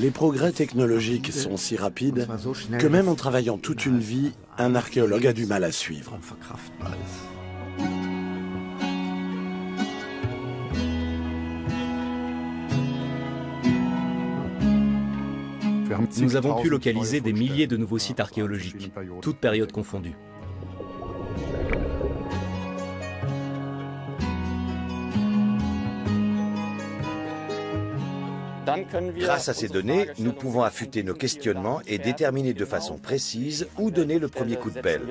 Les progrès technologiques sont si rapides que même en travaillant toute une vie, un archéologue a du mal à suivre. Nous avons pu localiser des milliers de nouveaux sites archéologiques, toutes périodes confondues. Grâce à ces données, nous pouvons affûter nos questionnements et déterminer de façon précise où donner le premier coup de pelle.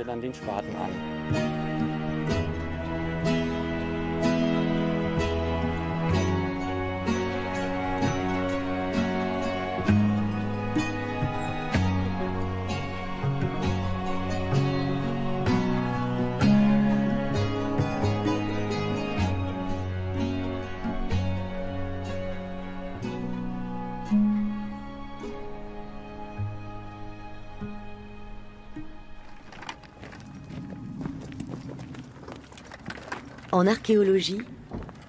En archéologie,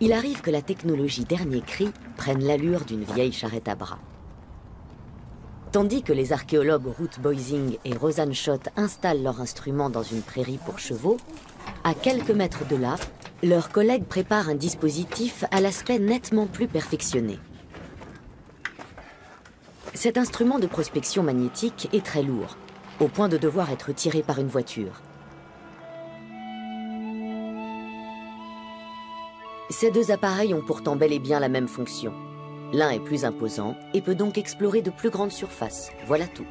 il arrive que la technologie dernier cri prenne l'allure d'une vieille charrette à bras. Tandis que les archéologues Ruth Boising et Rosanne Schott installent leurs instruments dans une prairie pour chevaux, à quelques mètres de là, leurs collègues préparent un dispositif à l'aspect nettement plus perfectionné. Cet instrument de prospection magnétique est très lourd, au point de devoir être tiré par une voiture. Ces deux appareils ont pourtant bel et bien la même fonction. L'un est plus imposant et peut donc explorer de plus grandes surfaces. Voilà tout.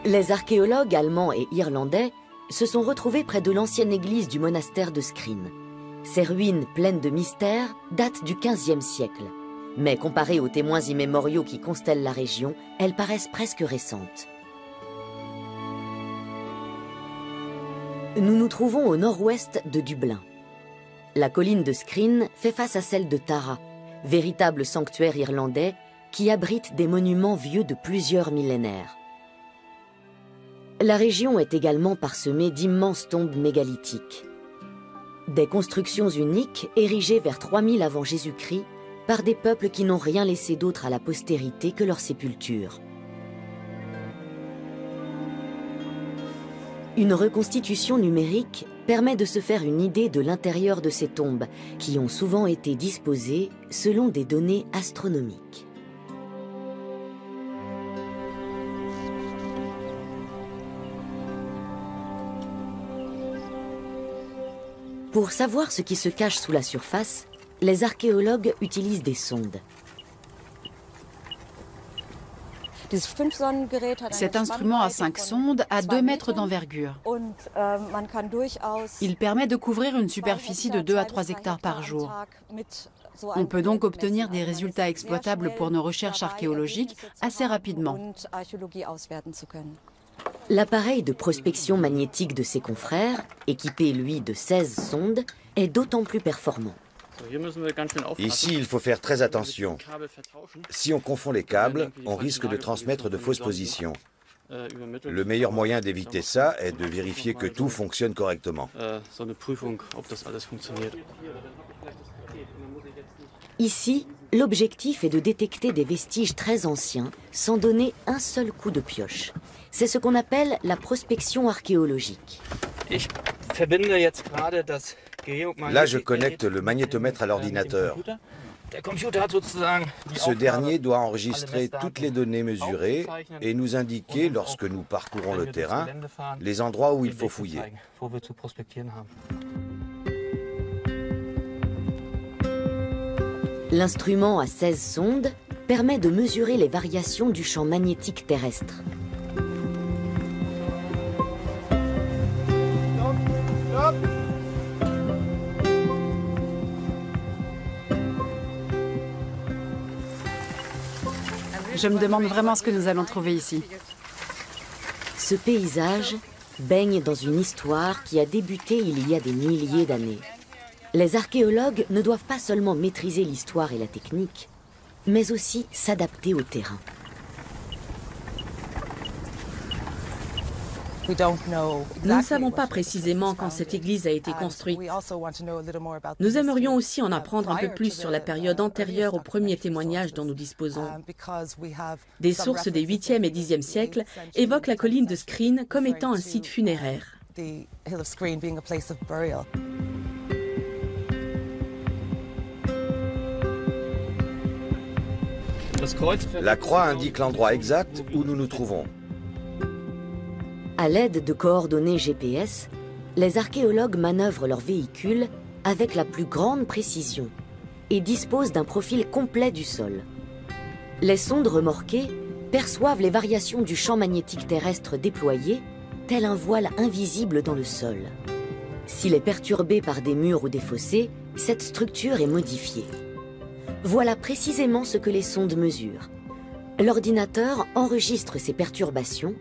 Les archéologues allemands et irlandais se sont retrouvés près de l'ancienne église du monastère de Skryne. Ces ruines pleines de mystères datent du XVe siècle. Mais comparées aux témoins immémoriaux qui constellent la région, elles paraissent presque récentes. Nous nous trouvons au nord-ouest de Dublin. La colline de Skryne fait face à celle de Tara, véritable sanctuaire irlandais qui abrite des monuments vieux de plusieurs millénaires. La région est également parsemée d'immenses tombes mégalithiques. Des constructions uniques érigées vers 3000 avant Jésus-Christ par des peuples qui n'ont rien laissé d'autre à la postérité que leur sépulture. Une reconstitution numérique permet de se faire une idée de l'intérieur de ces tombes, qui ont souvent été disposées selon des données astronomiques. Pour savoir ce qui se cache sous la surface, les archéologues utilisent des sondes. Cet instrument à 5 sondes a 2 mètres d'envergure. Il permet de couvrir une superficie de 2 à 3 hectares par jour. On peut donc obtenir des résultats exploitables pour nos recherches archéologiques assez rapidement. L'appareil de prospection magnétique de ses confrères, équipé lui de 16 sondes, est d'autant plus performant. Ici, il faut faire très attention. Si on confond les câbles, on risque de transmettre de fausses positions. Le meilleur moyen d'éviter ça est de vérifier que tout fonctionne correctement. Ici, l'objectif est de détecter des vestiges très anciens sans donner un seul coup de pioche. C'est ce qu'on appelle la prospection archéologique. Là, je connecte le magnétomètre à l'ordinateur. Ce dernier doit enregistrer toutes les données mesurées et nous indiquer, lorsque nous parcourons le terrain, les endroits où il faut fouiller. L'instrument à 16 sondes permet de mesurer les variations du champ magnétique terrestre. Je me demande vraiment ce que nous allons trouver ici. Ce paysage baigne dans une histoire qui a débuté il y a des milliers d'années. Les archéologues ne doivent pas seulement maîtriser l'histoire et la technique, mais aussi s'adapter au terrain. Nous ne savons pas précisément quand cette église a été construite. Nous aimerions aussi en apprendre un peu plus sur la période antérieure au premier témoignage dont nous disposons. Des sources des 8e et 10e siècles évoquent la colline de Skryne comme étant un site funéraire. La croix indique l'endroit exact où nous nous trouvons. À l'aide de coordonnées GPS, les archéologues manœuvrent leurs véhicules avec la plus grande précision et disposent d'un profil complet du sol. Les sondes remorquées perçoivent les variations du champ magnétique terrestre déployé, tel un voile invisible dans le sol. S'il est perturbé par des murs ou des fossés, cette structure est modifiée. Voilà précisément ce que les sondes mesurent. L'ordinateur enregistre ces perturbations.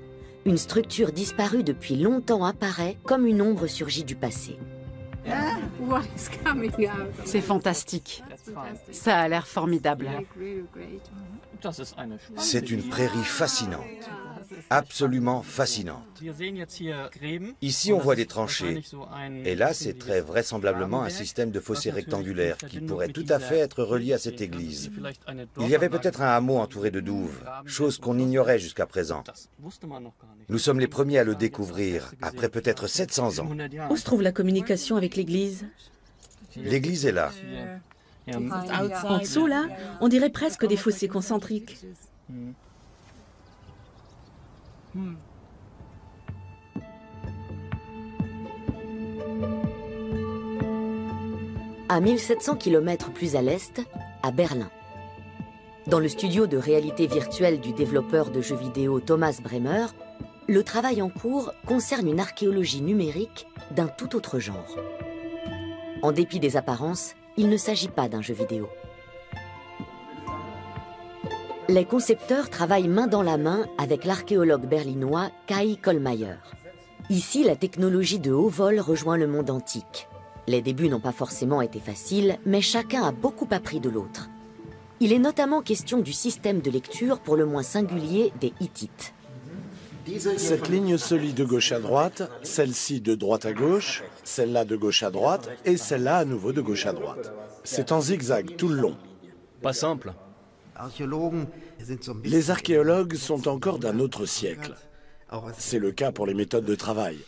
Une structure disparue depuis longtemps apparaît comme une ombre surgie du passé. C'est fantastique. Ça a l'air formidable. C'est une prairie fascinante, absolument fascinante. Ici, on voit des tranchées. Et là, c'est très vraisemblablement un système de fossés rectangulaires qui pourrait tout à fait être relié à cette église. Il y avait peut-être un hameau entouré de douves, chose qu'on ignorait jusqu'à présent. Nous sommes les premiers à le découvrir, après peut-être 700 ans. Où se trouve la communication avec l'église? L'église est là. En dessous, là, on dirait presque des fossés concentriques. À 1700 km plus à l'est, à Berlin. Dans le studio de réalité virtuelle du développeur de jeux vidéo Thomas Bremer, le travail en cours concerne une archéologie numérique d'un tout autre genre. En dépit des apparences, il ne s'agit pas d'un jeu vidéo. Les concepteurs travaillent main dans la main avec l'archéologue berlinois Kai Kollmeier. Ici, la technologie de haut vol rejoint le monde antique. Les débuts n'ont pas forcément été faciles, mais chacun a beaucoup appris de l'autre. Il est notamment question du système de lecture pour le moins singulier des Hittites. Cette ligne se lit de gauche à droite, celle-ci de droite à gauche, celle-là de gauche à droite et celle-là à nouveau de gauche à droite. C'est en zigzag tout le long. Pas simple. Les archéologues sont encore d'un autre siècle. C'est le cas pour les méthodes de travail.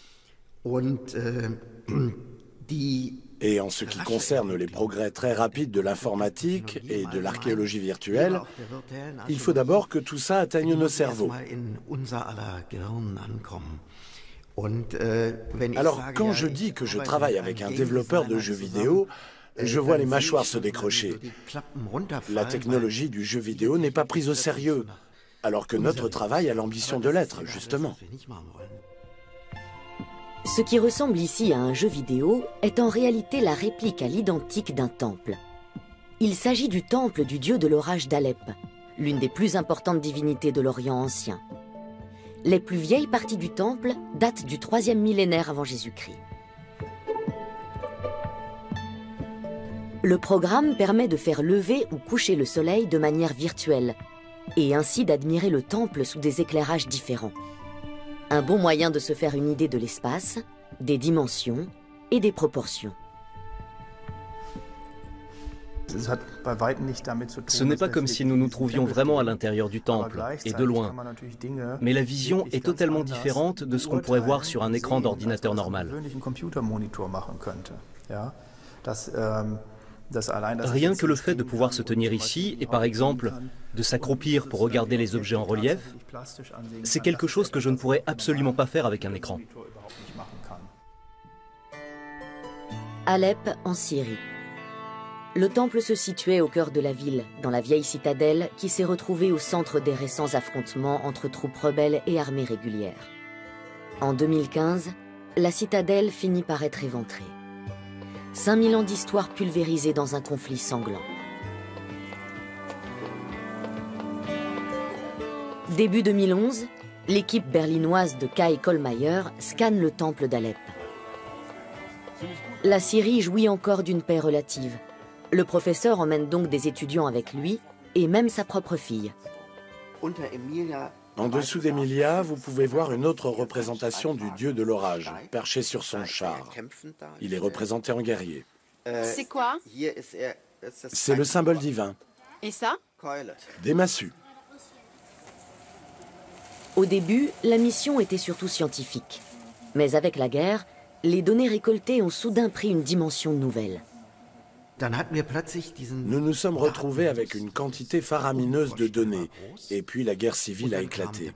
Et en ce qui concerne les progrès très rapides de l'informatique et de l'archéologie virtuelle, il faut d'abord que tout ça atteigne nos cerveaux. Alors, quand je dis que je travaille avec un développeur de jeux vidéo, je vois les mâchoires se décrocher. La technologie du jeu vidéo n'est pas prise au sérieux, alors que notre travail a l'ambition de l'être, justement. Ce qui ressemble ici à un jeu vidéo est en réalité la réplique à l'identique d'un temple. Il s'agit du temple du dieu de l'orage d'Alep, l'une des plus importantes divinités de l'Orient ancien. Les plus vieilles parties du temple datent du 3e millénaire avant Jésus-Christ. Le programme permet de faire lever ou coucher le soleil de manière virtuelle et ainsi d'admirer le temple sous des éclairages différents. Un bon moyen de se faire une idée de l'espace, des dimensions et des proportions. Ce n'est pas comme si nous nous trouvions vraiment à l'intérieur du temple, et de loin. Mais la vision est totalement différente de ce qu'on pourrait voir sur un écran d'ordinateur normal. Rien que le fait de pouvoir se tenir ici et par exemple de s'accroupir pour regarder les objets en relief, c'est quelque chose que je ne pourrais absolument pas faire avec un écran. Alep, en Syrie. Le temple se situait au cœur de la ville, dans la vieille citadelle qui s'est retrouvée au centre des récents affrontements entre troupes rebelles et armées régulières. En 2015, la citadelle finit par être éventrée. 5000 ans d'histoire pulvérisée dans un conflit sanglant. Début 2011, l'équipe berlinoise de Kai Kollmeier scanne le temple d'Alep. La Syrie jouit encore d'une paix relative. Le professeur emmène donc des étudiants avec lui, et même sa propre fille. En dessous d'Emilia, vous pouvez voir une autre représentation du dieu de l'orage, perché sur son char. Il est représenté en guerrier. C'est quoi? C'est le symbole divin. Et ça? Des massues. Au début, la mission était surtout scientifique. Mais avec la guerre, les données récoltées ont soudain pris une dimension nouvelle. Nous nous sommes retrouvés avec une quantité faramineuse de données, et puis la guerre civile a éclaté.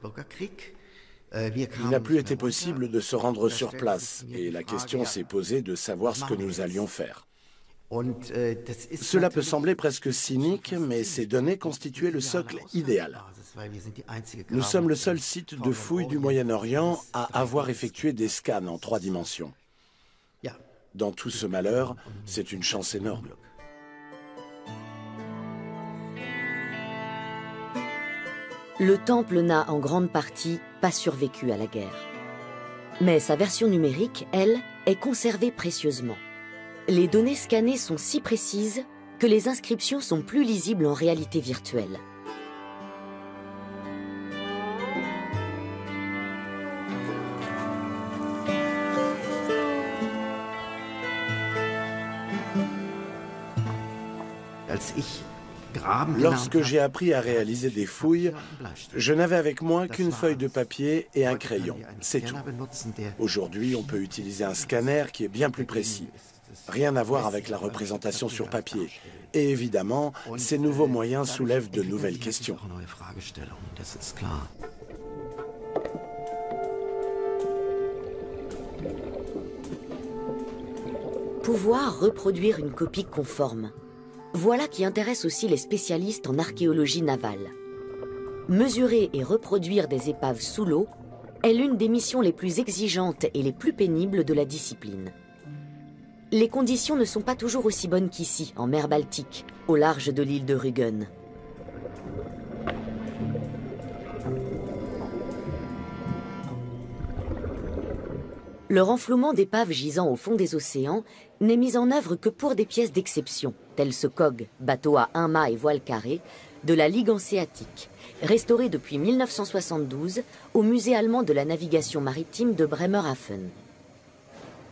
Il n'a plus été possible de se rendre sur place, et la question s'est posée de savoir ce que nous allions faire. Cela peut sembler presque cynique, mais ces données constituaient le socle idéal. Nous sommes le seul site de fouille du Moyen-Orient à avoir effectué des scans en 3 dimensions. Dans tout ce malheur, c'est une chance énorme. Le temple n'a en grande partie pas survécu à la guerre. Mais sa version numérique, elle, est conservée précieusement. Les données scannées sont si précises que les inscriptions sont plus lisibles en réalité virtuelle. Lorsque j'ai appris à réaliser des fouilles, je n'avais avec moi qu'une feuille de papier et un crayon, c'est tout. Aujourd'hui, on peut utiliser un scanner qui est bien plus précis. Rien à voir avec la représentation sur papier. Et évidemment, ces nouveaux moyens soulèvent de nouvelles questions. Pouvoir reproduire une copie conforme. Voilà qui intéresse aussi les spécialistes en archéologie navale. Mesurer et reproduire des épaves sous l'eau est l'une des missions les plus exigeantes et les plus pénibles de la discipline. Les conditions ne sont pas toujours aussi bonnes qu'ici, en mer Baltique, au large de l'île de Rügen. Le renflouement d'épaves gisant au fond des océans n'est mis en œuvre que pour des pièces d'exception, telles ce Kog, bateau à 1 mât et voile carrée, de la Ligue hanséatique, restauré depuis 1972 au musée allemand de la navigation maritime de Bremerhaven.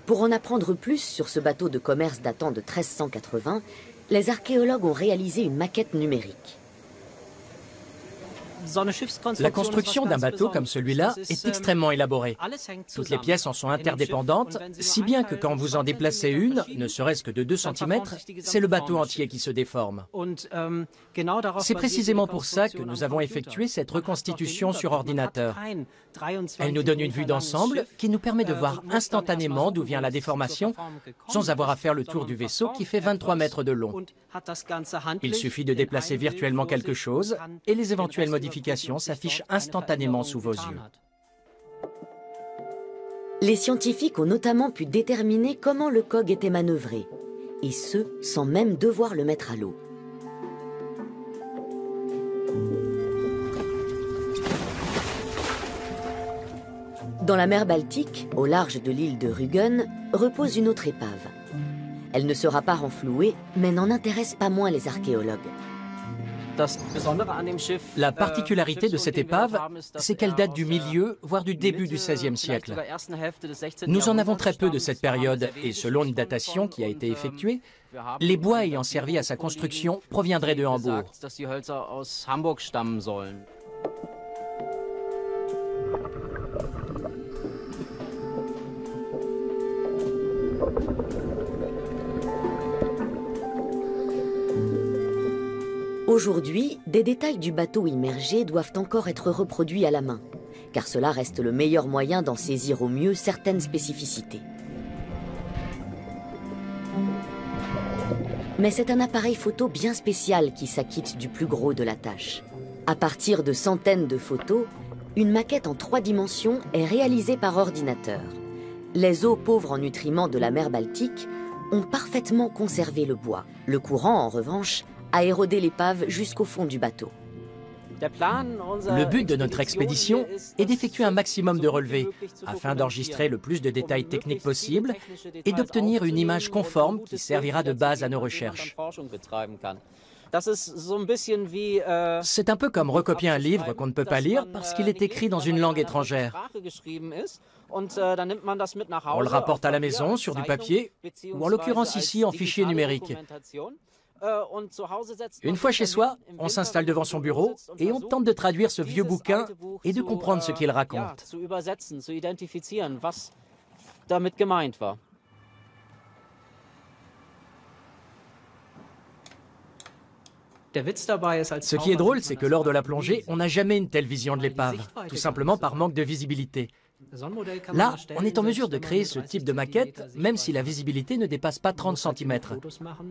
Pour en apprendre plus sur ce bateau de commerce datant de 1380, les archéologues ont réalisé une maquette numérique. La construction d'un bateau comme celui-là est extrêmement élaborée. Toutes les pièces en sont interdépendantes, si bien que quand vous en déplacez une, ne serait-ce que de 2 cm, c'est le bateau entier qui se déforme. C'est précisément pour ça que nous avons effectué cette reconstitution sur ordinateur. Elle nous donne une vue d'ensemble qui nous permet de voir instantanément d'où vient la déformation, sans avoir à faire le tour du vaisseau qui fait 23 mètres de long. Il suffit de déplacer virtuellement quelque chose et les éventuelles modifications s'affichent instantanément sous vos yeux. Les scientifiques ont notamment pu déterminer comment le Kog était manœuvré, et ce, sans même devoir le mettre à l'eau. Dans la mer Baltique, au large de l'île de Rügen, repose une autre épave. Elle ne sera pas renflouée, mais n'en intéresse pas moins les archéologues. La particularité de cette épave, c'est qu'elle date du milieu, voire du début du XVIe siècle. Nous en avons très peu de cette période, et selon une datation qui a été effectuée, les bois ayant servi à sa construction proviendraient de Hambourg. Aujourd'hui, des détails du bateau immergé doivent encore être reproduits à la main, car cela reste le meilleur moyen d'en saisir au mieux certaines spécificités. Mais c'est un appareil photo bien spécial qui s'acquitte du plus gros de la tâche. À partir de centaines de photos, une maquette en 3 dimensions est réalisée par ordinateur. Les eaux pauvres en nutriments de la mer Baltique ont parfaitement conservé le bois. Le courant, en revanche, a érodé l'épave jusqu'au fond du bateau. Le but de notre expédition est d'effectuer un maximum de relevés afin d'enregistrer le plus de détails techniques possible et d'obtenir une image conforme qui servira de base à nos recherches. C'est un peu comme recopier un livre qu'on ne peut pas lire parce qu'il est écrit dans une langue étrangère. On le rapporte à la maison sur du papier, ou en l'occurrence ici en fichier numérique. Une fois chez soi, on s'installe devant son bureau et on tente de traduire ce vieux bouquin et de comprendre ce qu'il raconte. Ce qui est drôle, c'est que lors de la plongée, on n'a jamais une telle vision de l'épave, tout simplement par manque de visibilité. Là, on est en mesure de créer ce type de maquette, même si la visibilité ne dépasse pas 30 cm.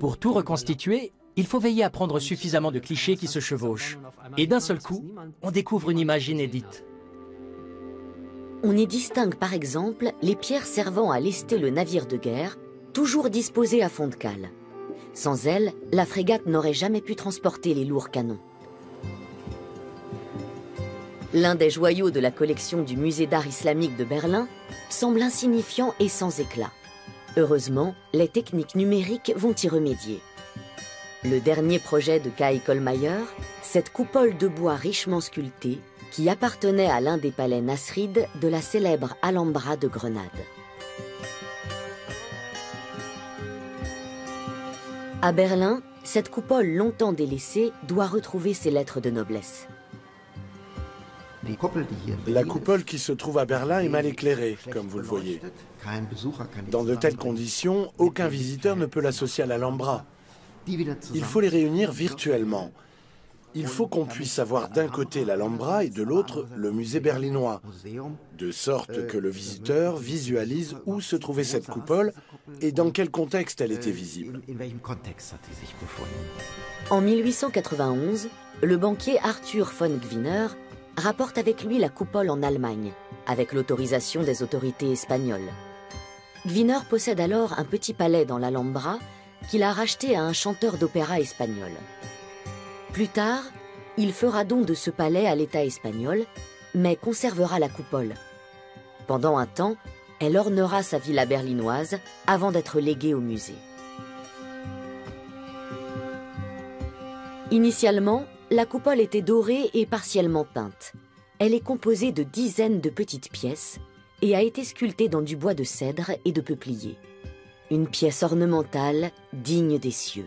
Pour tout reconstituer, il faut veiller à prendre suffisamment de clichés qui se chevauchent. Et d'un seul coup, on découvre une image inédite. On y distingue par exemple les pierres servant à lester le navire de guerre, toujours disposées à fond de cale. Sans elles, la frégate n'aurait jamais pu transporter les lourds canons. L'un des joyaux de la collection du Musée d'art islamique de Berlin semble insignifiant et sans éclat. Heureusement, les techniques numériques vont y remédier. Le dernier projet de Kai Kollmeyer, cette coupole de bois richement sculptée qui appartenait à l'un des palais nasrides de la célèbre Alhambra de Grenade. À Berlin, cette coupole longtemps délaissée doit retrouver ses lettres de noblesse. La coupole qui se trouve à Berlin est mal éclairée, comme vous le voyez. Dans de telles conditions, aucun visiteur ne peut l'associer à l'Alhambra. Il faut les réunir virtuellement. Il faut qu'on puisse avoir d'un côté l'Alhambra et de l'autre le musée berlinois, de sorte que le visiteur visualise où se trouvait cette coupole et dans quel contexte elle était visible. En 1891, le banquier Arthur von Gwinner rapporte avec lui la coupole en Allemagne, avec l'autorisation des autorités espagnoles. Gwinner possède alors un petit palais dans l'Alhambra qu'il a racheté à un chanteur d'opéra espagnol. Plus tard, il fera don de ce palais à l'État espagnol, mais conservera la coupole. Pendant un temps, elle ornera sa villa berlinoise avant d'être léguée au musée. Initialement, la coupole était dorée et partiellement peinte. Elle est composée de dizaines de petites pièces et a été sculptée dans du bois de cèdre et de peuplier. Une pièce ornementale digne des cieux.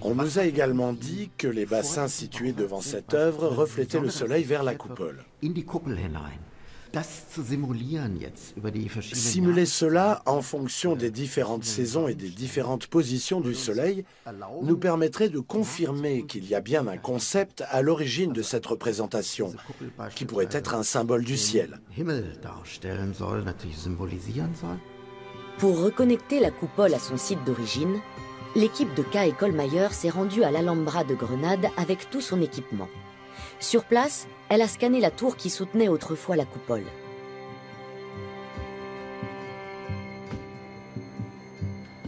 On nous a également dit que les bassins situés devant cette œuvre reflétaient le soleil vers la coupole. Simuler cela en fonction des différentes saisons et des différentes positions du soleil nous permettrait de confirmer qu'il y a bien un concept à l'origine de cette représentation, qui pourrait être un symbole du ciel. Pour reconnecter la coupole à son site d'origine, l'équipe de Kai Kollmeyer s'est rendue à l'Alhambra de Grenade avec tout son équipement. Sur place, elle a scanné la tour qui soutenait autrefois la coupole.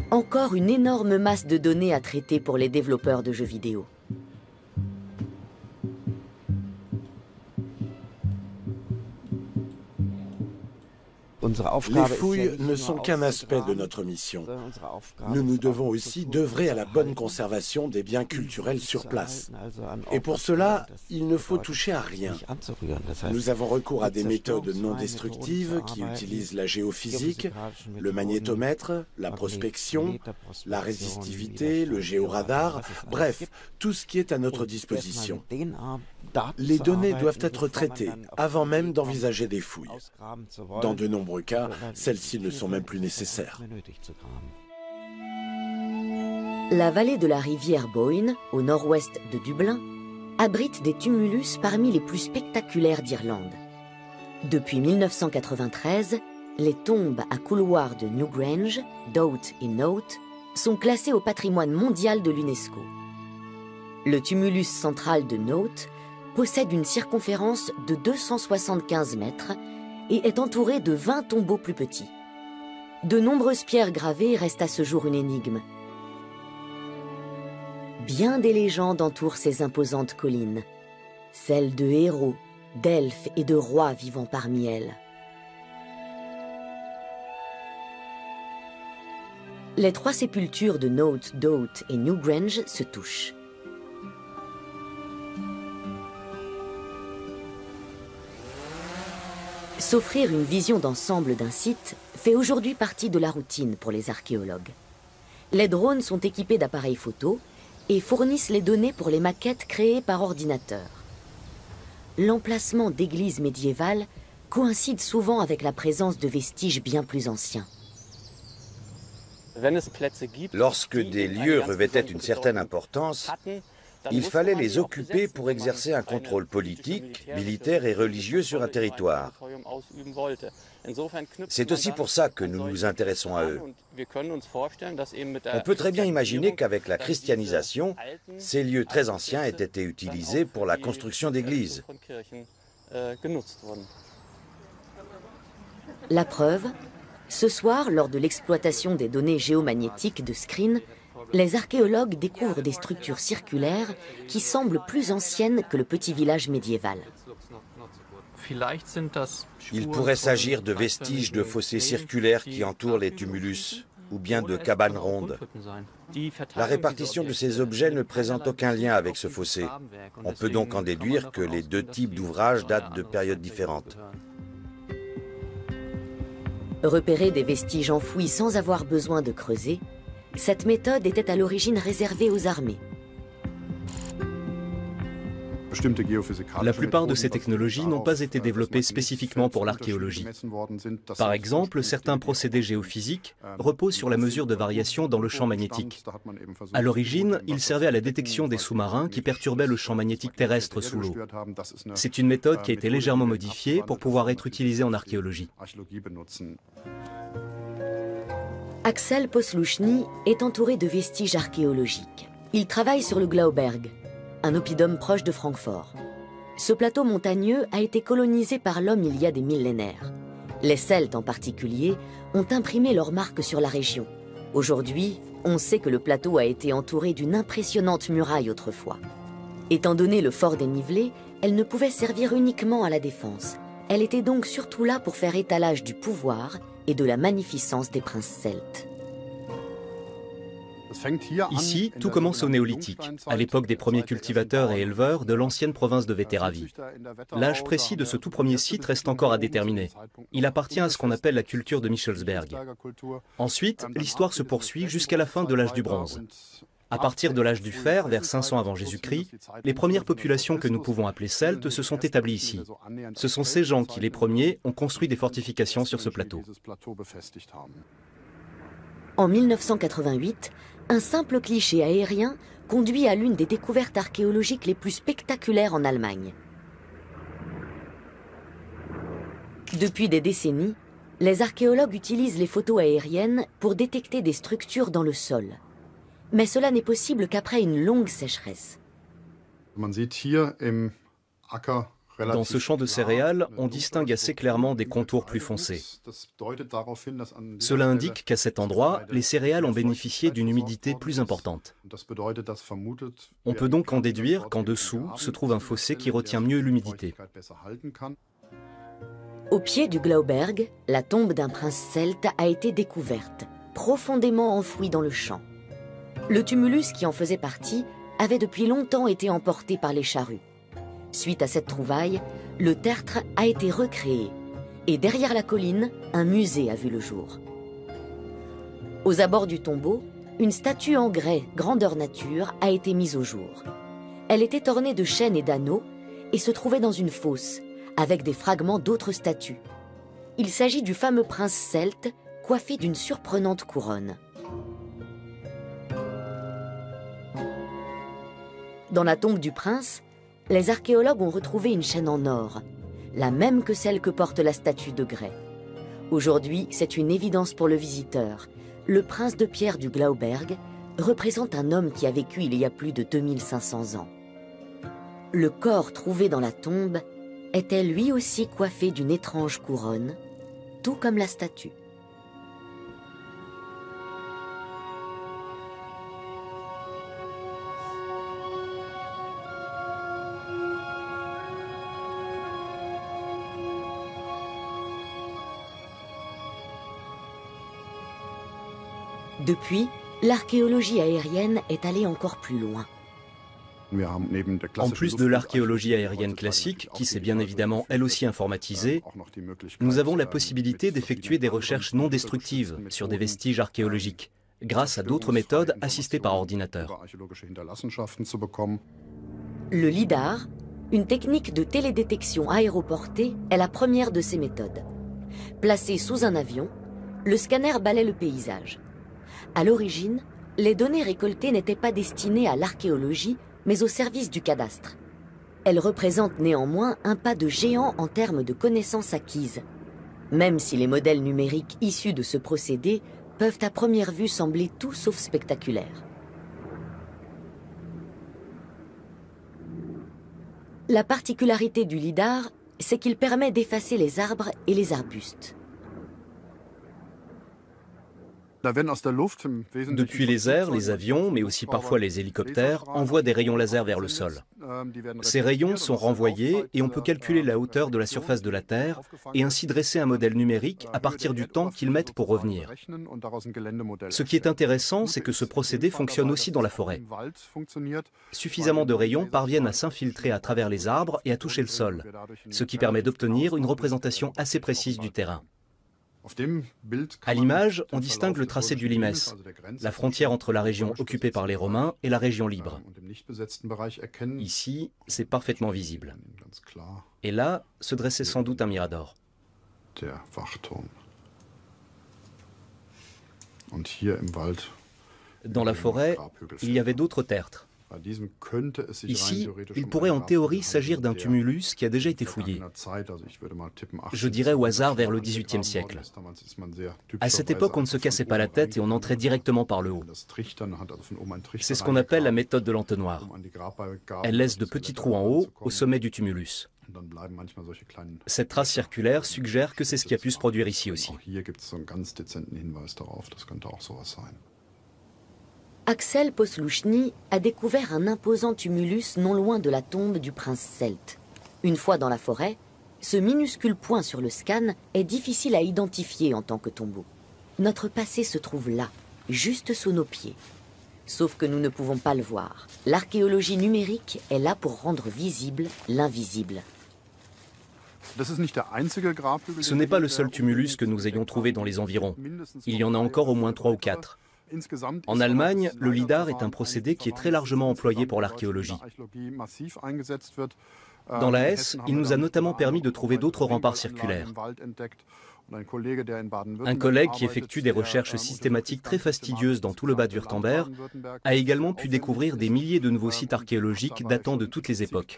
Encore une énorme masse de données à traiter pour les développeurs de jeux vidéo. Les fouilles ne sont qu'un aspect de notre mission. Nous devons aussi d'œuvrer à la bonne conservation des biens culturels sur place. Et pour cela, il ne faut toucher à rien. Nous avons recours à des méthodes non destructives qui utilisent la géophysique, le magnétomètre, la prospection, la résistivité, le géoradar, bref, tout ce qui est à notre disposition. Les données doivent être traitées avant même d'envisager des fouilles. Dans de nombreux cas, celles-ci ne sont même plus nécessaires. La vallée de la rivière Boyne, au nord-ouest de Dublin, abrite des tumulus parmi les plus spectaculaires d'Irlande. Depuis 1993, les tombes à couloirs de Newgrange, Doubt et Note sont classées au patrimoine mondial de l'UNESCO. Le tumulus central de Note possède une circonférence de 275 mètres et est entouré de 20 tombeaux plus petits. De nombreuses pierres gravées restent à ce jour une énigme. Bien des légendes entourent ces imposantes collines, celles de héros, d'elfes et de rois vivant parmi elles. Les 3 sépultures de Note, Dote et Newgrange se touchent. S'offrir une vision d'ensemble d'un site fait aujourd'hui partie de la routine pour les archéologues. Les drones sont équipés d'appareils photo et fournissent les données pour les maquettes créées par ordinateur. L'emplacement d'églises médiévales coïncide souvent avec la présence de vestiges bien plus anciens. Lorsque des lieux revêtaient une certaine importance, il fallait les occuper pour exercer un contrôle politique, militaire et religieux sur un territoire. C'est aussi pour ça que nous nous intéressons à eux. On peut très bien imaginer qu'avec la christianisation, ces lieux très anciens aient été utilisés pour la construction d'églises. La preuve, ce soir, lors de l'exploitation des données géomagnétiques de Skryne, les archéologues découvrent des structures circulaires qui semblent plus anciennes que le petit village médiéval. Il pourrait s'agir de vestiges de fossés circulaires qui entourent les tumulus, ou bien de cabanes rondes. La répartition de ces objets ne présente aucun lien avec ce fossé. On peut donc en déduire que les 2 types d'ouvrages datent de périodes différentes. Repérer des vestiges enfouis sans avoir besoin de creuser, cette méthode était à l'origine réservée aux armées. La plupart de ces technologies n'ont pas été développées spécifiquement pour l'archéologie. Par exemple, certains procédés géophysiques reposent sur la mesure de variation dans le champ magnétique. À l'origine, ils servaient à la détection des sous-marins qui perturbaient le champ magnétique terrestre sous l'eau. C'est une méthode qui a été légèrement modifiée pour pouvoir être utilisée en archéologie. Axel Posluszny est entouré de vestiges archéologiques. Il travaille sur le Glauberg, un oppidum proche de Francfort. Ce plateau montagneux a été colonisé par l'homme il y a des millénaires. Les Celtes en particulier ont imprimé leur marque sur la région. Aujourd'hui, on sait que le plateau a été entouré d'une impressionnante muraille autrefois. Étant donné le fort dénivelé, elle ne pouvait servir uniquement à la défense. Elle était donc surtout là pour faire étalage du pouvoir et de la magnificence des princes celtes. Ici, tout commence au néolithique, à l'époque des premiers cultivateurs et éleveurs de l'ancienne province de Vettéravie. L'âge précis de ce tout premier site reste encore à déterminer. Il appartient à ce qu'on appelle la culture de Michelsberg. Ensuite, l'histoire se poursuit jusqu'à la fin de l'âge du bronze. À partir de l'âge du fer, vers 500 avant Jésus-Christ, les premières populations que nous pouvons appeler celtes se sont établies ici. Ce sont ces gens qui, les premiers, ont construit des fortifications sur ce plateau. En 1988, un simple cliché aérien conduit à l'une des découvertes archéologiques les plus spectaculaires en Allemagne. Depuis des décennies, les archéologues utilisent les photos aériennes pour détecter des structures dans le sol. Mais cela n'est possible qu'après une longue sécheresse. Dans ce champ de céréales, on distingue assez clairement des contours plus foncés. Cela indique qu'à cet endroit, les céréales ont bénéficié d'une humidité plus importante. On peut donc en déduire qu'en dessous se trouve un fossé qui retient mieux l'humidité. Au pied du Glauberg, la tombe d'un prince celte a été découverte, profondément enfouie dans le champ. Le tumulus qui en faisait partie avait depuis longtemps été emporté par les charrues. Suite à cette trouvaille, le tertre a été recréé et derrière la colline, un musée a vu le jour. Aux abords du tombeau, une statue en grès grandeur nature a été mise au jour. Elle était ornée de chaînes et d'anneaux et se trouvait dans une fosse avec des fragments d'autres statues. Il s'agit du fameux prince celte coiffé d'une surprenante couronne. Dans la tombe du prince, les archéologues ont retrouvé une chaîne en or, la même que celle que porte la statue de grès. Aujourd'hui, c'est une évidence pour le visiteur. Le prince de pierre du Glauberg représente un homme qui a vécu il y a plus de 2500 ans. Le corps trouvé dans la tombe était lui aussi coiffé d'une étrange couronne, tout comme la statue. Depuis, l'archéologie aérienne est allée encore plus loin. En plus de l'archéologie aérienne classique, qui s'est bien évidemment elle aussi informatisée, nous avons la possibilité d'effectuer des recherches non destructives sur des vestiges archéologiques, grâce à d'autres méthodes assistées par ordinateur. Le LIDAR, une technique de télédétection aéroportée, est la première de ces méthodes. Placé sous un avion, le scanner balaie le paysage. À l'origine, les données récoltées n'étaient pas destinées à l'archéologie, mais au service du cadastre. Elles représentent néanmoins un pas de géant en termes de connaissances acquises, même si les modèles numériques issus de ce procédé peuvent à première vue sembler tout sauf spectaculaires. La particularité du LIDAR, c'est qu'il permet d'effacer les arbres et les arbustes. Depuis les airs, les avions, mais aussi parfois les hélicoptères, envoient des rayons laser vers le sol. Ces rayons sont renvoyés et on peut calculer la hauteur de la surface de la Terre et ainsi dresser un modèle numérique à partir du temps qu'ils mettent pour revenir. Ce qui est intéressant, c'est que ce procédé fonctionne aussi dans la forêt. Suffisamment de rayons parviennent à s'infiltrer à travers les arbres et à toucher le sol, ce qui permet d'obtenir une représentation assez précise du terrain. À l'image, on distingue le tracé du Limes, la frontière entre la région occupée par les Romains et la région libre. Ici, c'est parfaitement visible. Et là, se dressait sans doute un mirador. Dans la forêt, il y avait d'autres tertres. Ici, il pourrait en théorie s'agir d'un tumulus qui a déjà été fouillé. Je dirais au hasard vers le XVIIIe siècle. À cette époque, on ne se cassait pas la tête et on entrait directement par le haut. C'est ce qu'on appelle la méthode de l'entonnoir. Elle laisse de petits trous en haut, au sommet du tumulus. Cette trace circulaire suggère que c'est ce qui a pu se produire ici aussi. Axel Posluszny a découvert un imposant tumulus non loin de la tombe du prince celte. Une fois dans la forêt, ce minuscule point sur le scan est difficile à identifier en tant que tombeau. Notre passé se trouve là, juste sous nos pieds. Sauf que nous ne pouvons pas le voir. L'archéologie numérique est là pour rendre visible l'invisible. Ce n'est pas le seul tumulus que nous ayons trouvé dans les environs. Il y en a encore au moins 3 ou 4. En Allemagne, le LIDAR est un procédé qui est très largement employé pour l'archéologie. Dans la Hesse, il nous a notamment permis de trouver d'autres remparts circulaires. Un collègue qui effectue des recherches systématiques très fastidieuses dans tout le Bade-Württemberg a également pu découvrir des milliers de nouveaux sites archéologiques datant de toutes les époques.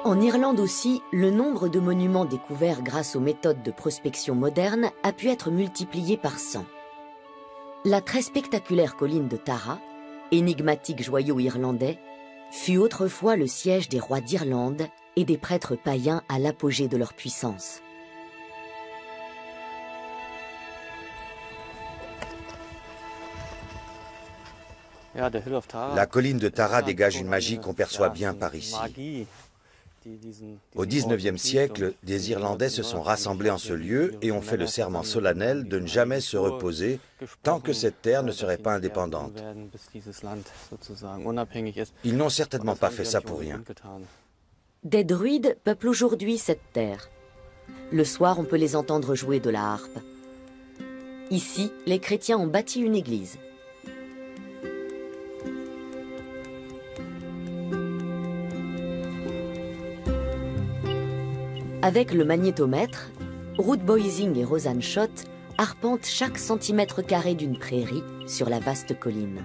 En Irlande aussi, le nombre de monuments découverts grâce aux méthodes de prospection modernes a pu être multiplié par 100. La très spectaculaire colline de Tara, énigmatique joyau irlandais, fut autrefois le siège des rois d'Irlande et des prêtres païens à l'apogée de leur puissance. La colline de Tara dégage une magie qu'on perçoit bien par ici. Au XIXe siècle, des Irlandais se sont rassemblés en ce lieu et ont fait le serment solennel de ne jamais se reposer tant que cette terre ne serait pas indépendante. Ils n'ont certainement pas fait ça pour rien. Des druides peuplent aujourd'hui cette terre. Le soir, on peut les entendre jouer de la harpe. Ici, les chrétiens ont bâti une église. Avec le magnétomètre, Ruth Boising et Rosanne Schott arpentent chaque centimètre carré d'une prairie sur la vaste colline.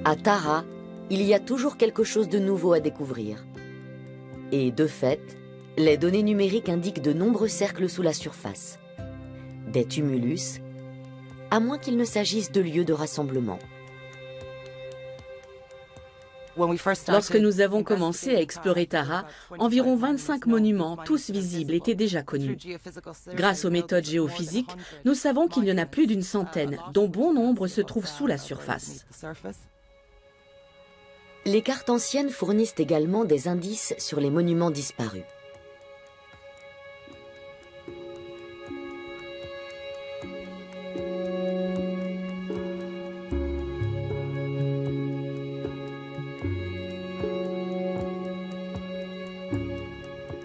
À Tara, il y a toujours quelque chose de nouveau à découvrir. Et de fait, les données numériques indiquent de nombreux cercles sous la surface. Des tumulus, à moins qu'il ne s'agisse de lieux de rassemblement. Lorsque nous avons commencé à explorer Tara, environ 25 monuments, tous visibles, étaient déjà connus. Grâce aux méthodes géophysiques, nous savons qu'il y en a plus d'une centaine, dont bon nombre se trouvent sous la surface. Les cartes anciennes fournissent également des indices sur les monuments disparus.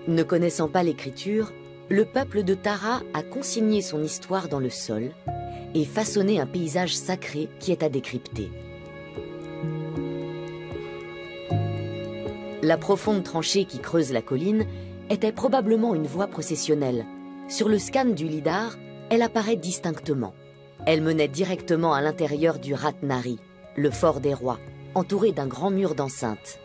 Ne connaissant pas l'écriture, le peuple de Tara a consigné son histoire dans le sol et façonné un paysage sacré qui est à décrypter. La profonde tranchée qui creuse la colline était probablement une voie processionnelle. Sur le scan du lidar, elle apparaît distinctement. Elle menait directement à l'intérieur du Rat Nari, le fort des rois, entouré d'un grand mur d'enceinte.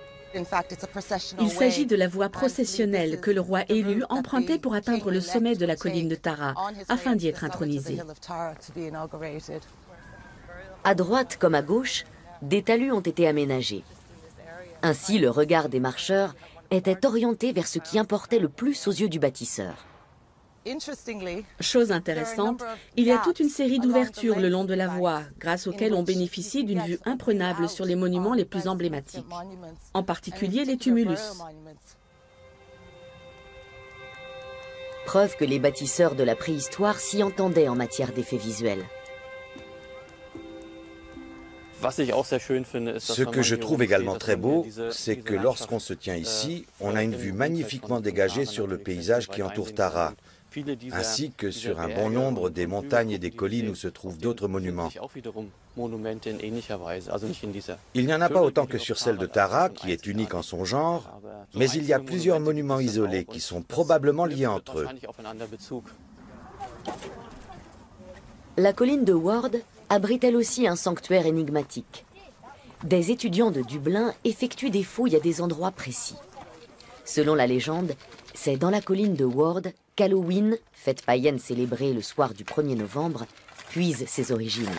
Il s'agit de la voie processionnelle que le roi élu empruntait pour atteindre le sommet de la colline de Tara, afin d'y être intronisé. À droite comme à gauche, des talus ont été aménagés. Ainsi, le regard des marcheurs était orienté vers ce qui importait le plus aux yeux du bâtisseur. Chose intéressante, il y a toute une série d'ouvertures le long de la voie, grâce auxquelles on bénéficie d'une vue imprenable sur les monuments les plus emblématiques, en particulier les tumulus. Preuve que les bâtisseurs de la préhistoire s'y entendaient en matière d'effets visuels. Ce que je trouve également très beau, c'est que lorsqu'on se tient ici, on a une vue magnifiquement dégagée sur le paysage qui entoure Tara, ainsi que sur un bon nombre des montagnes et des collines où se trouvent d'autres monuments. Il n'y en a pas autant que sur celle de Tara, qui est unique en son genre, mais il y a plusieurs monuments isolés qui sont probablement liés entre eux. La colline de Ward abrite elle aussi un sanctuaire énigmatique. Des étudiants de Dublin effectuent des fouilles à des endroits précis. Selon la légende, c'est dans la colline de Ward qu'Halloween, fête païenne célébrée le soir du 1er novembre, puise ses origines.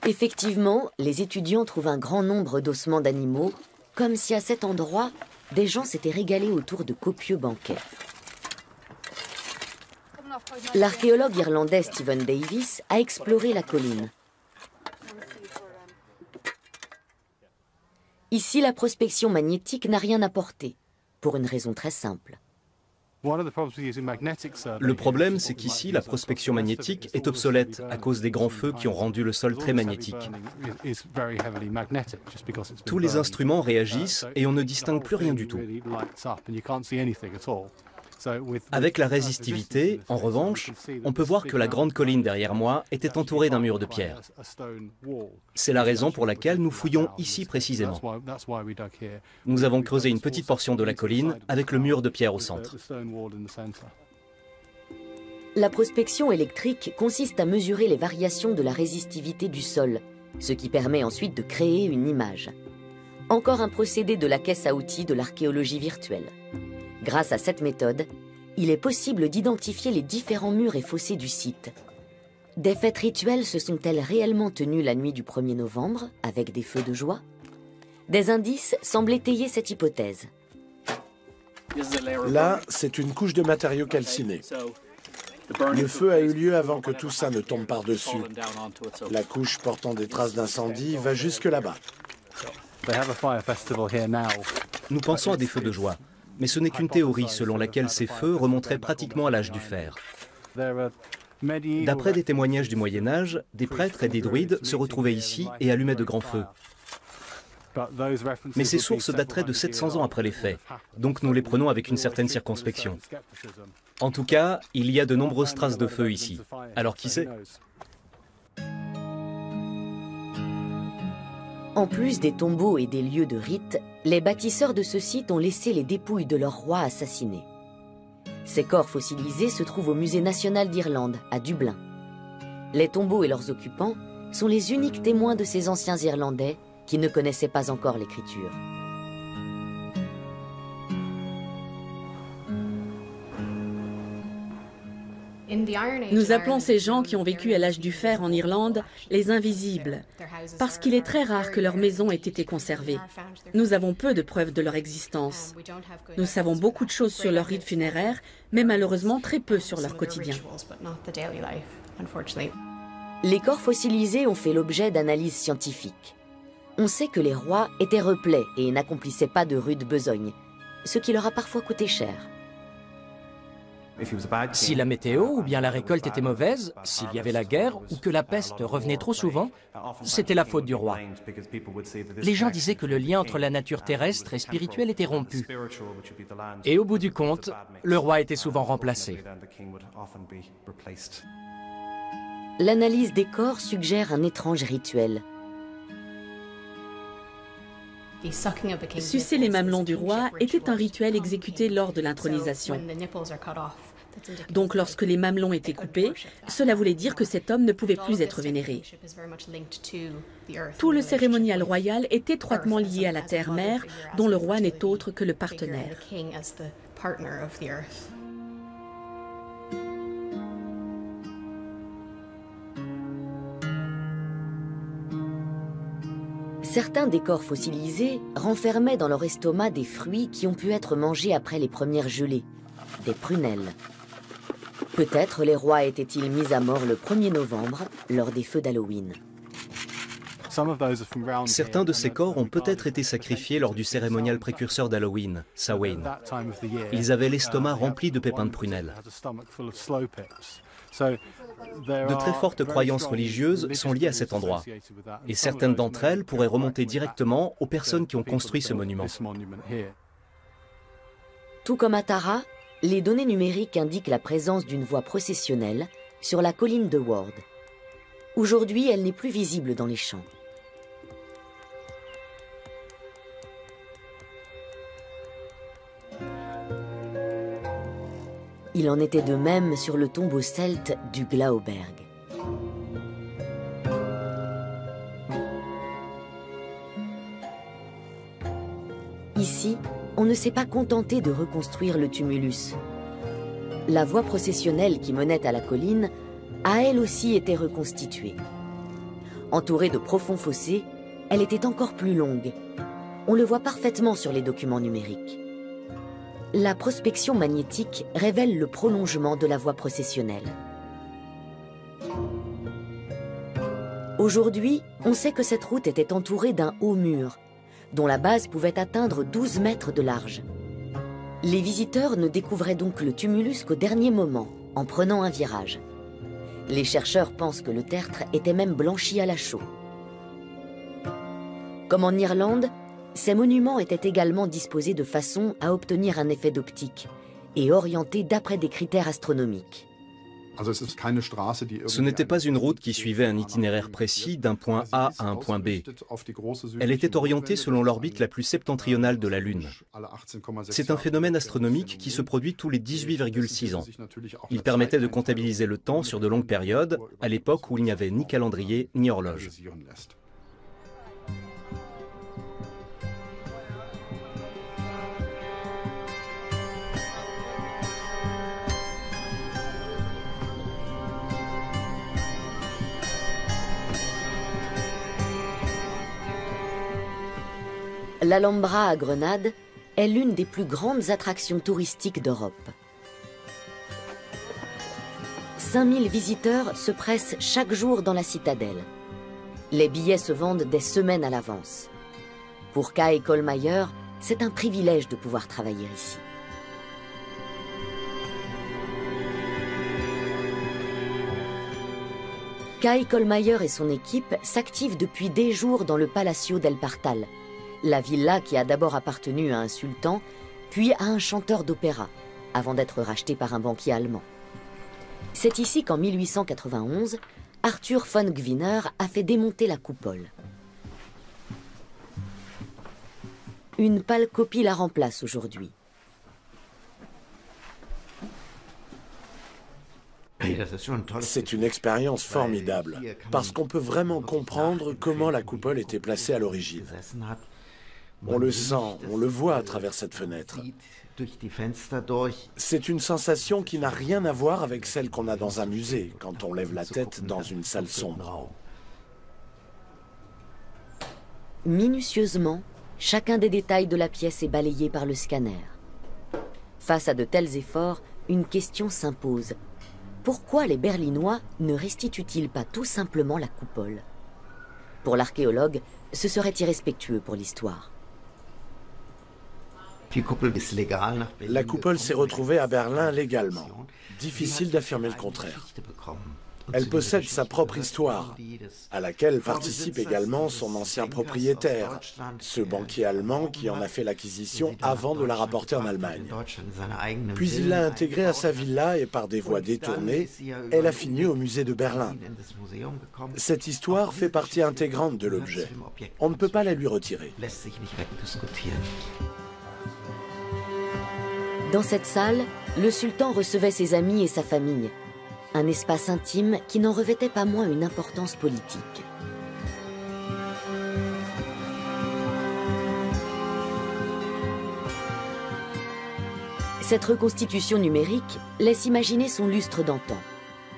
Effectivement, les étudiants trouvent un grand nombre d'ossements d'animaux, comme si à cet endroit, des gens s'étaient régalés autour de copieux banquets. L'archéologue irlandais Stephen Davis a exploré la colline. Ici, la prospection magnétique n'a rien apporté, pour une raison très simple. Le problème, c'est qu'ici, la prospection magnétique est obsolète à cause des grands feux qui ont rendu le sol très magnétique. Tous les instruments réagissent et on ne distingue plus rien du tout. Avec la résistivité, en revanche, on peut voir que la grande colline derrière moi était entourée d'un mur de pierre. C'est la raison pour laquelle nous fouillons ici précisément. Nous avons creusé une petite portion de la colline avec le mur de pierre au centre. La prospection électrique consiste à mesurer les variations de la résistivité du sol, ce qui permet ensuite de créer une image. Encore un procédé de la caisse à outils de l'archéologie virtuelle. Grâce à cette méthode, il est possible d'identifier les différents murs et fossés du site. Des fêtes rituelles se sont-elles réellement tenues la nuit du 1er novembre, avec des feux de joie? Des indices semblent étayer cette hypothèse. Là, c'est une couche de matériaux calcinés. Le feu a eu lieu avant que tout ça ne tombe par-dessus. La couche portant des traces d'incendie va jusque là-bas. Nous pensons à des feux de joie. Mais ce n'est qu'une théorie selon laquelle ces feux remonteraient pratiquement à l'âge du fer. D'après des témoignages du Moyen-Âge, des prêtres et des druides se retrouvaient ici et allumaient de grands feux. Mais ces sources dateraient de 700 ans après les faits, donc nous les prenons avec une certaine circonspection. En tout cas, il y a de nombreuses traces de feu ici. Alors qui sait ? En plus des tombeaux et des lieux de rite, les bâtisseurs de ce site ont laissé les dépouilles de leurs rois assassinés. Ces corps fossilisés se trouvent au Musée national d'Irlande, à Dublin. Les tombeaux et leurs occupants sont les uniques témoins de ces anciens Irlandais qui ne connaissaient pas encore l'écriture. Nous appelons ces gens qui ont vécu à l'âge du fer en Irlande les invisibles, parce qu'il est très rare que leurs maisons aient été conservées. Nous avons peu de preuves de leur existence. Nous savons beaucoup de choses sur leur rite funéraire, mais malheureusement très peu sur leur quotidien. Les corps fossilisés ont fait l'objet d'analyses scientifiques. On sait que les rois étaient replets et n'accomplissaient pas de rude besogne, ce qui leur a parfois coûté cher. Si la météo ou bien la récolte était mauvaise, s'il y avait la guerre ou que la peste revenait trop souvent, c'était la faute du roi. Les gens disaient que le lien entre la nature terrestre et spirituelle était rompu. Et au bout du compte, le roi était souvent remplacé. L'analyse des corps suggère un étrange rituel. Sucer les mamelons du roi était un rituel exécuté lors de l'intronisation. Donc lorsque les mamelons étaient coupés, cela voulait dire que cet homme ne pouvait plus être vénéré. Tout le cérémonial royal est étroitement lié à la terre-mère, dont le roi n'est autre que le partenaire. Certains des corps fossilisés renfermaient dans leur estomac des fruits qui ont pu être mangés après les premières gelées, des prunelles. Peut-être les rois étaient-ils mis à mort le 1er novembre, lors des feux d'Halloween. Certains de ces corps ont peut-être été sacrifiés lors du cérémonial précurseur d'Halloween, Samhain. Ils avaient l'estomac rempli de pépins de prunelle. De très fortes croyances religieuses sont liées à cet endroit, et certaines d'entre elles pourraient remonter directement aux personnes qui ont construit ce monument. Tout comme à Tara, les données numériques indiquent la présence d'une voie processionnelle sur la colline de Ward. Aujourd'hui, elle n'est plus visible dans les champs. Il en était de même sur le tombeau celte du Glauberg. Ici, on ne s'est pas contenté de reconstruire le tumulus. La voie processionnelle qui menait à la colline a elle aussi été reconstituée. Entourée de profonds fossés, elle était encore plus longue. On le voit parfaitement sur les documents numériques. La prospection magnétique révèle le prolongement de la voie processionnelle. Aujourd'hui, on sait que cette route était entourée d'un haut mur, dont la base pouvait atteindre 12 mètres de large. Les visiteurs ne découvraient donc le tumulus qu'au dernier moment, en prenant un virage. Les chercheurs pensent que le tertre était même blanchi à la chaux. Comme en Irlande, ces monuments étaient également disposés de façon à obtenir un effet d'optique et orientés d'après des critères astronomiques. Ce n'était pas une route qui suivait un itinéraire précis d'un point A à un point B. Elle était orientée selon l'orbite la plus septentrionale de la Lune. C'est un phénomène astronomique qui se produit tous les 18,6 ans. Il permettait de comptabiliser le temps sur de longues périodes, à l'époque où il n'y avait ni calendrier ni horloge. L'Alhambra à Grenade est l'une des plus grandes attractions touristiques d'Europe. 5000 visiteurs se pressent chaque jour dans la citadelle. Les billets se vendent des semaines à l'avance. Pour Kai Kohlmeier, c'est un privilège de pouvoir travailler ici. Kai Kohlmeier et son équipe s'activent depuis des jours dans le Palacio del Partal, la villa qui a d'abord appartenu à un sultan, puis à un chanteur d'opéra, avant d'être racheté par un banquier allemand. C'est ici qu'en 1891, Arthur von Gwinner a fait démonter la coupole. Une pâle copie la remplace aujourd'hui. C'est une expérience formidable, parce qu'on peut vraiment comprendre comment la coupole était placée à l'origine. On le sent, on le voit à travers cette fenêtre. C'est une sensation qui n'a rien à voir avec celle qu'on a dans un musée, quand on lève la tête dans une salle sombre. Minutieusement, chacun des détails de la pièce est balayé par le scanner. Face à de tels efforts, une question s'impose. Pourquoi les Berlinois ne restituent-ils pas tout simplement la coupole? Pour l'archéologue, ce serait irrespectueux pour l'histoire. La coupole s'est retrouvée à Berlin légalement. Difficile d'affirmer le contraire. Elle possède sa propre histoire, à laquelle participe également son ancien propriétaire, ce banquier allemand qui en a fait l'acquisition avant de la rapporter en Allemagne. Puis il l'a intégrée à sa villa et par des voies détournées, elle a fini au musée de Berlin. Cette histoire fait partie intégrante de l'objet. On ne peut pas la lui retirer. Dans cette salle, le sultan recevait ses amis et sa famille. Un espace intime qui n'en revêtait pas moins une importance politique. Cette reconstitution numérique laisse imaginer son lustre d'antan.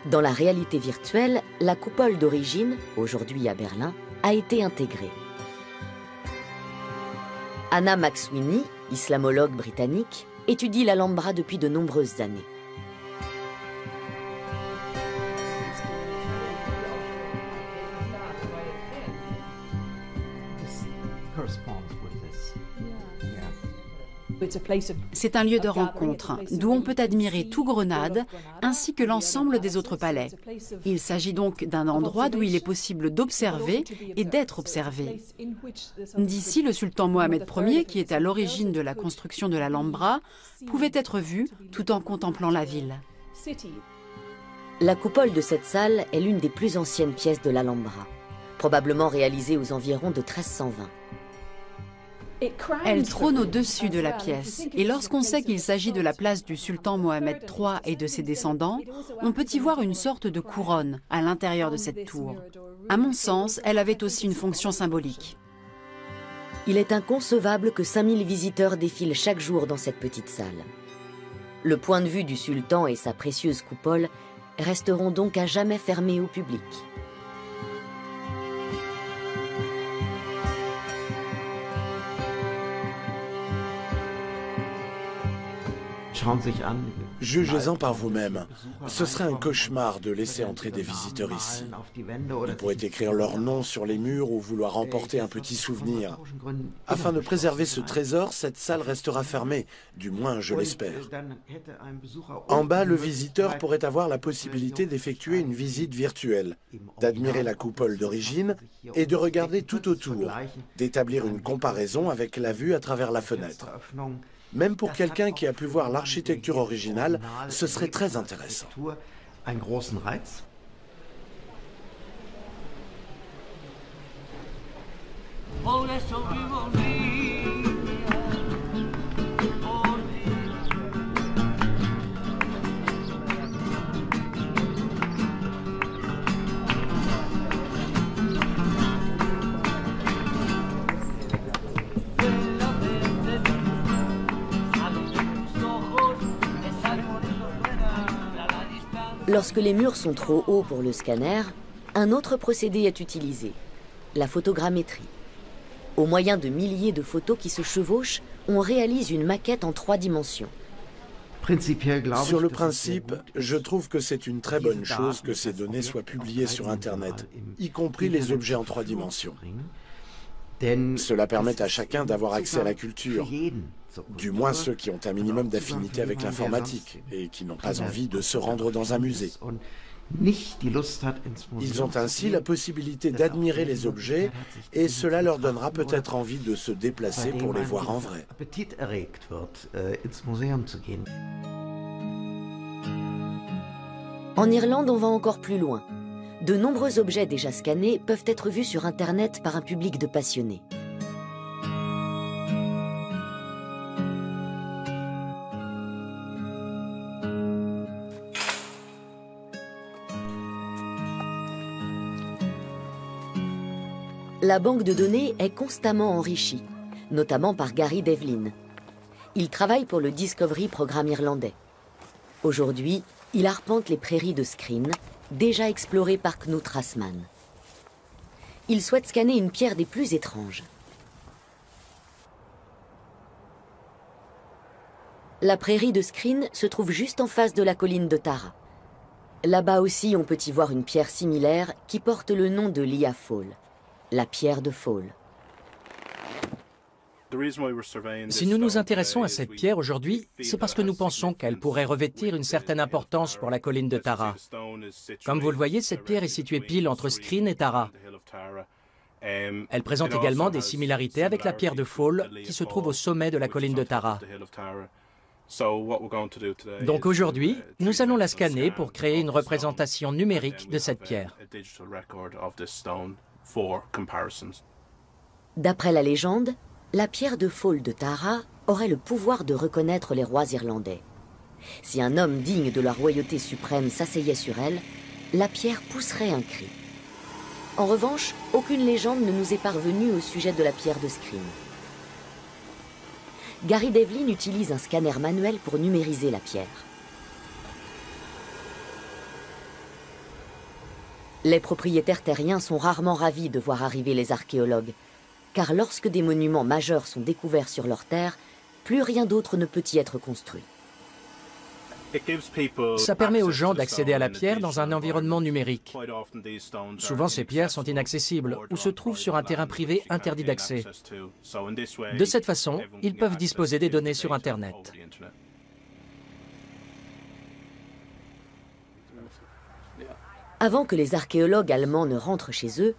Dans la réalité virtuelle, la coupole d'origine, aujourd'hui à Berlin, a été intégrée. Anna McSweeney, islamologue britannique, étudie l'Alhambra depuis de nombreuses années. C'est un lieu de rencontre, d'où on peut admirer tout Grenade, ainsi que l'ensemble des autres palais. Il s'agit donc d'un endroit d'où il est possible d'observer et d'être observé. D'ici, le sultan Mohamed Ier, qui est à l'origine de la construction de l'Alhambra, pouvait être vu tout en contemplant la ville. La coupole de cette salle est l'une des plus anciennes pièces de l'Alhambra, probablement réalisée aux environs de 1320. Elle trône au-dessus de la pièce, et lorsqu'on sait qu'il s'agit de la place du sultan Mohamed III et de ses descendants, on peut y voir une sorte de couronne à l'intérieur de cette tour. À mon sens, elle avait aussi une fonction symbolique. Il est inconcevable que 5000 visiteurs défilent chaque jour dans cette petite salle. Le point de vue du sultan et sa précieuse coupole resteront donc à jamais fermés au public. Jugez-en par vous-même. Ce serait un cauchemar de laisser entrer des visiteurs ici. Ils pourraient écrire leur nom sur les murs ou vouloir emporter un petit souvenir. Afin de préserver ce trésor, cette salle restera fermée, du moins je l'espère. En bas, le visiteur pourrait avoir la possibilité d'effectuer une visite virtuelle, d'admirer la coupole d'origine et de regarder tout autour, d'établir une comparaison avec la vue à travers la fenêtre. Même pour quelqu'un qui a pu voir l'architecture originale, ce serait très intéressant. Lorsque les murs sont trop hauts pour le scanner, un autre procédé est utilisé, la photogrammétrie. Au moyen de milliers de photos qui se chevauchent, on réalise une maquette en 3 dimensions. Sur le principe, je trouve que c'est une très bonne chose que ces données soient publiées sur Internet, y compris les objets en 3 dimensions. Cela permet à chacun d'avoir accès à la culture, du moins ceux qui ont un minimum d'affinité avec l'informatique et qui n'ont pas envie de se rendre dans un musée. Ils ont ainsi la possibilité d'admirer les objets et cela leur donnera peut-être envie de se déplacer pour les voir en vrai. En Irlande, on va encore plus loin. De nombreux objets déjà scannés peuvent être vus sur Internet par un public de passionnés. La banque de données est constamment enrichie. notamment par Gary Devlin. Il travaille pour le Discovery Programme irlandais. Aujourd'hui, il arpente les prairies de Skryne, déjà explorées par Knut Rassmann. Il souhaite scanner une pierre des plus étranges. La prairie de Skryne se trouve juste en face de la colline de Tara. Là-bas aussi, on peut y voir une pierre similaire qui porte le nom de Lia Fall, la pierre de Fall. Si nous nous intéressons à cette pierre aujourd'hui, c'est parce que nous pensons qu'elle pourrait revêtir une certaine importance pour la colline de Tara. Comme vous le voyez, cette pierre est située pile entre Skryne et Tara. Elle présente également des similarités avec la pierre de Fall qui se trouve au sommet de la colline de Tara. Donc aujourd'hui, nous allons la scanner pour créer une représentation numérique de cette pierre. D'après la légende, la pierre de Fall de Tara aurait le pouvoir de reconnaître les rois irlandais. Si un homme digne de la royauté suprême s'asseyait sur elle, la pierre pousserait un cri. En revanche, aucune légende ne nous est parvenue au sujet de la pierre de Skryne. Gary Devlin utilise un scanner manuel pour numériser la pierre. Les propriétaires terriens sont rarement ravis de voir arriver les archéologues, car lorsque des monuments majeurs sont découverts sur leur terre, plus rien d'autre ne peut y être construit. Ça permet aux gens d'accéder à la pierre dans un environnement numérique. Souvent, ces pierres sont inaccessibles ou se trouvent sur un terrain privé interdit d'accès. De cette façon, ils peuvent disposer des données sur Internet. Avant que les archéologues allemands ne rentrent chez eux,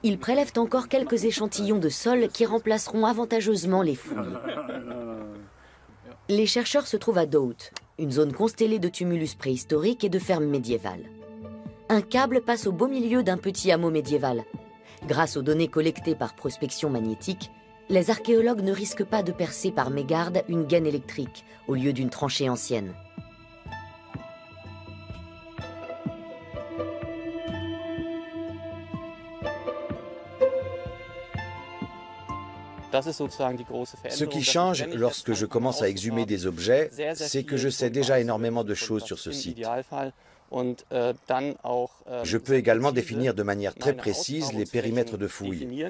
ils prélèvent encore quelques échantillons de sol qui remplaceront avantageusement les fouilles. Les chercheurs se trouvent à Dowth, une zone constellée de tumulus préhistoriques et de fermes médiévales. Un câble passe au beau milieu d'un petit hameau médiéval. Grâce aux données collectées par prospection magnétique, les archéologues ne risquent pas de percer par mégarde une gaine électrique au lieu d'une tranchée ancienne. Ce qui change lorsque je commence à exhumer des objets, c'est que je sais déjà énormément de choses sur ce site. Je peux également définir de manière très précise les périmètres de fouilles.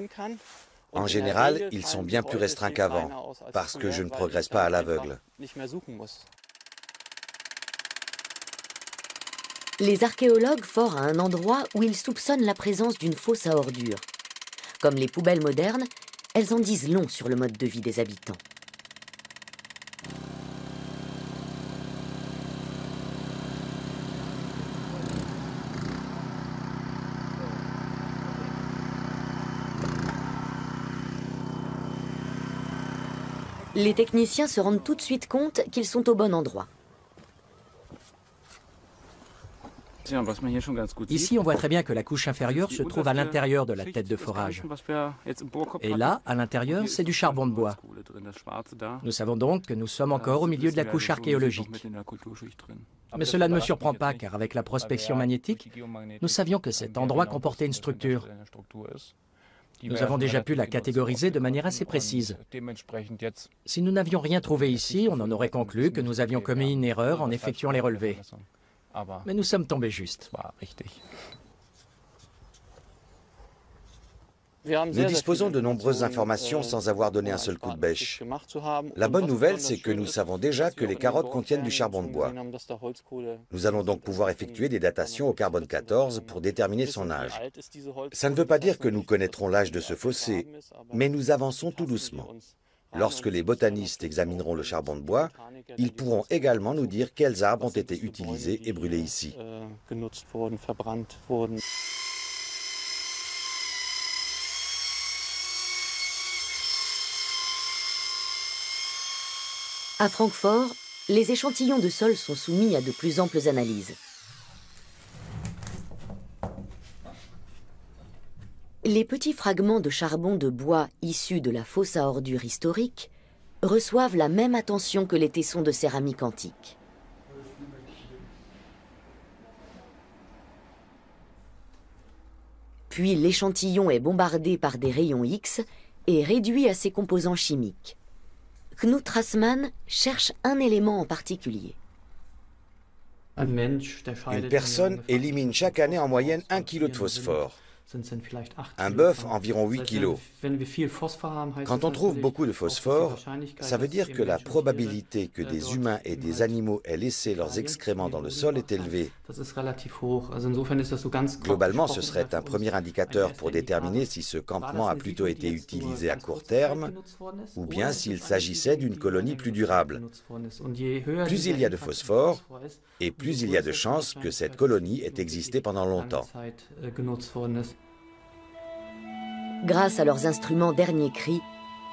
En général, ils sont bien plus restreints qu'avant, parce que je ne progresse pas à l'aveugle. Les archéologues forent à un endroit où ils soupçonnent la présence d'une fosse à ordures. Comme les poubelles modernes, elles en disent long sur le mode de vie des habitants. Les techniciens se rendent tout de suite compte qu'ils sont au bon endroit. Ici, on voit très bien que la couche inférieure se trouve à l'intérieur de la tête de forage. Et là, à l'intérieur, c'est du charbon de bois. Nous savons donc que nous sommes encore au milieu de la couche archéologique. Mais cela ne me surprend pas, car avec la prospection magnétique, nous savions que cet endroit comportait une structure. Nous avons déjà pu la catégoriser de manière assez précise. Si nous n'avions rien trouvé ici, on en aurait conclu que nous avions commis une erreur en effectuant les relevés. Mais nous sommes tombés justes. Nous disposons de nombreuses informations sans avoir donné un seul coup de bêche. La bonne nouvelle, c'est que nous savons déjà que les carottes contiennent du charbon de bois. Nous allons donc pouvoir effectuer des datations au carbone 14 pour déterminer son âge. Ça ne veut pas dire que nous connaîtrons l'âge de ce fossé, mais nous avançons tout doucement. Lorsque les botanistes examineront le charbon de bois, ils pourront également nous dire quels arbres ont été utilisés et brûlés ici. À Francfort, les échantillons de sol sont soumis à de plus amples analyses. Les petits fragments de charbon de bois issus de la fosse à ordures historique reçoivent la même attention que les tessons de céramique antique. Puis l'échantillon est bombardé par des rayons X est réduit à ses composants chimiques. Knut Rassmann cherche un élément en particulier. Une personne élimine chaque année en moyenne 1 kg de phosphore. Un bœuf, environ 8 kg. Quand on trouve beaucoup de phosphore, ça veut dire que la probabilité que des humains et des animaux aient laissé leurs excréments dans le sol est élevée. Globalement, ce serait un premier indicateur pour déterminer si ce campement a plutôt été utilisé à court terme ou bien s'il s'agissait d'une colonie plus durable. Plus il y a de phosphore, et plus il y a de chances que cette colonie ait existé pendant longtemps. Grâce à leurs instruments dernier cri,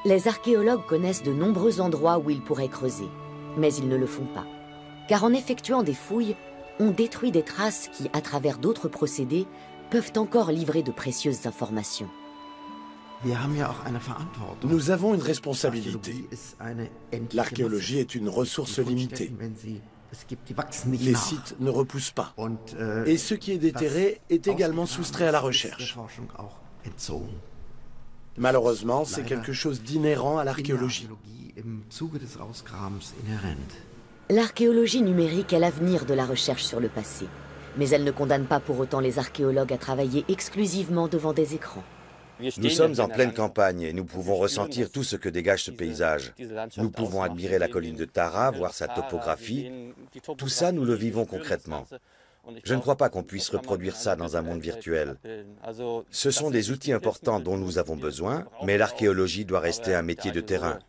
les archéologues connaissent de nombreux endroits où ils pourraient creuser. Mais ils ne le font pas. Car en effectuant des fouilles, on détruit des traces qui, à travers d'autres procédés, peuvent encore livrer de précieuses informations. Nous avons une responsabilité. L'archéologie est une ressource limitée. Les sites ne repoussent pas. Et ce qui est déterré est également soustrait à la recherche. Malheureusement, c'est quelque chose d'inhérent à l'archéologie. L'archéologie numérique est l'avenir de la recherche sur le passé. Mais elle ne condamne pas pour autant les archéologues à travailler exclusivement devant des écrans. Nous sommes en pleine campagne et nous pouvons ressentir tout ce que dégage ce paysage. Nous pouvons admirer la colline de Tara, voir sa topographie. Tout ça, nous le vivons concrètement. Je ne crois pas qu'on puisse reproduire ça dans un monde virtuel. Ce sont des outils importants dont nous avons besoin, mais l'archéologie doit rester un métier de terrain.